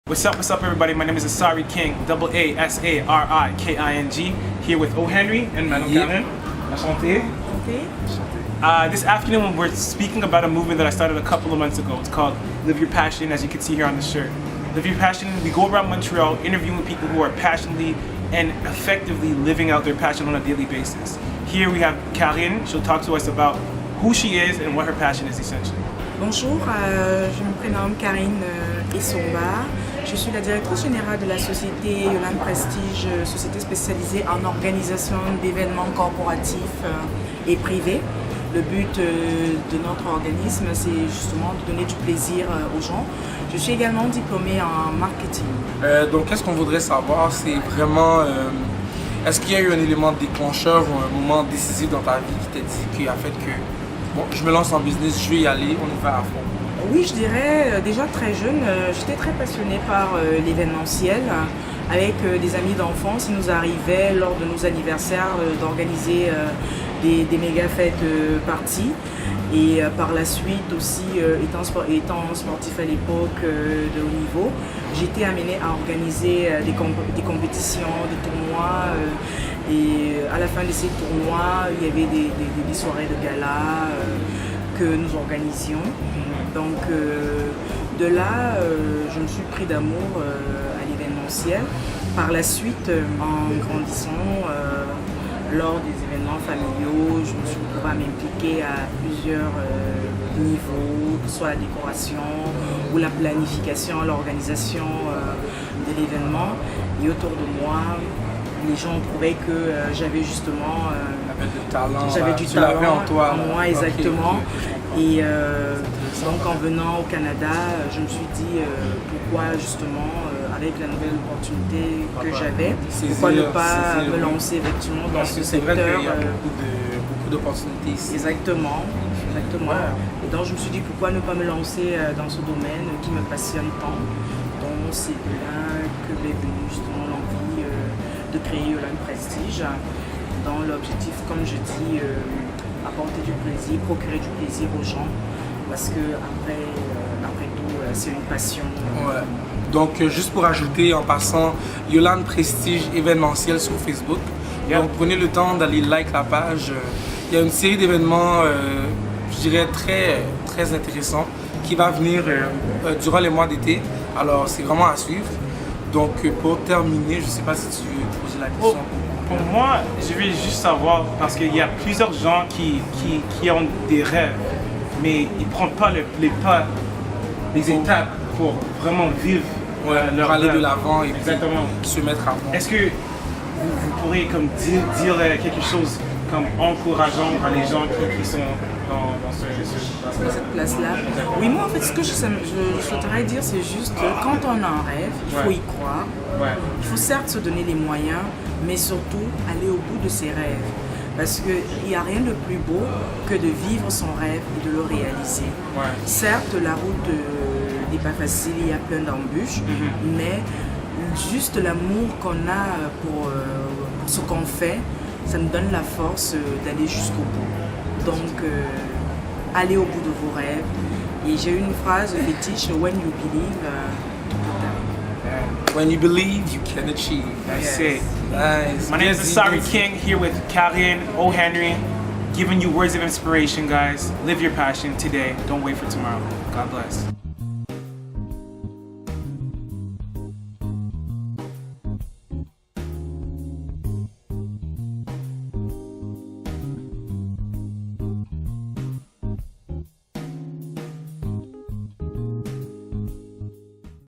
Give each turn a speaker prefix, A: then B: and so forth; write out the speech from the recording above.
A: What's up everybody? My name is Asari King, ASARIKING, here with O. Henry and Madame Karen. Enchanté. This afternoon we're speaking about a movement that I started a couple of months ago. It's called Live Your Passion, as you can see here on the shirt. Live Your Passion, we go around Montreal interviewing people who are passionately and effectively living out their passion on a daily basis. Here we have Karine. She'll talk to us about who she is and what her passion is essentially.
B: Bonjour, je me prénomme Karine Essomba. Je suis la directrice générale de la société Yolande Prestige, société spécialisée en organisation d'événements corporatifs et privés. Le but de notre organisme, c'est justement de donner du plaisir aux gens. Je suis également diplômée en marketing.
C: Donc, qu'est-ce qu'on voudrait savoir, c'est vraiment, est-ce qu'il y a eu un élément déclencheur ou un moment décisif dans ta vie qui t'a dit, qui a fait que, bon, je me lance en business, je vais y aller, on y va à fond?
B: Oui, je dirais, déjà très jeune, j'étais très passionnée par l'événementiel. Avec des amis d'enfance, il nous arrivait lors de nos anniversaires d'organiser des méga fêtes parties. Et par la suite aussi, étant sportif à l'époque de haut niveau, j'étais amenée à organiser des compétitions, des tournois. Et à la fin de ces tournois, il y avait des soirées de gala que nous organisions. Donc de là, je me suis pris d'amour à l'événementiel. Par la suite, en grandissant, lors des événements familiaux, je me suis retrouvée à m'impliquer à plusieurs niveaux, que ce soit la décoration ou la planification, l'organisation de l'événement. Et autour de moi, les gens trouvaient que j'avais justement
C: j'avais du talent
B: en moi, exactement. Et donc en venant au Canada, je me suis dit pourquoi justement avec la nouvelle opportunité que j'avais, pourquoi ne pas me lancer effectivement dans ce secteur.
C: C'est vrai qu'il y a beaucoup d'opportunités ici.
B: Exactement. Et donc je me suis dit pourquoi ne pas me lancer dans ce domaine qui me passionne tant. Donc c'est de là que m'est venue justement l'envie de créer Yolande Prestige dans l'objectif, comme je dis, apporter du plaisir, procurer du plaisir aux gens, parce que après tout, c'est une passion.
C: Ouais. Donc, juste pour ajouter, en passant, Yolande Prestige événementiel sur Facebook. Donc, prenez le temps d'aller like la page. Il y a une série d'événements, je dirais, très intéressants qui va venir durant les mois d'été. Alors, c'est vraiment à suivre. Donc, pour terminer, je ne sais pas si tu veux poser la question.
A: Pour moi, je vais juste savoir, parce qu'il y a plusieurs gens qui ont des rêves, mais ils ne prennent pas les pas, les étapes pour vraiment vivre leur
C: aller
A: rêve.
C: de l'avant et
A: exactement.
C: Se mettre à fond.
A: Est-ce que vous pourriez comme dire quelque chose comme encourageant à les gens qui sont dans
B: cette place-là? Oui, moi en fait, ce que je souhaiterais dire, c'est juste que quand on a un rêve, il faut y croire. Il faut certes se donner les moyens, mais surtout aller au bout de ses rêves. Parce qu'il n'y a rien de plus beau que de vivre son rêve et de le réaliser. Certes, la route n'est pas facile, il y a plein d'embûches, mais juste l'amour qu'on a pour ce qu'on fait, ça nous donne la force d'aller jusqu'au bout. Donc, allez au bout de vos rêves. Et j'ai une phrase fétiche, when you believe,
C: when you believe, you can achieve.
A: That's it.
C: Nice.
A: My name is Asari King, here with Karine, O. Henry, giving you words of inspiration, guys. Live your passion today. Don't wait for tomorrow. God bless.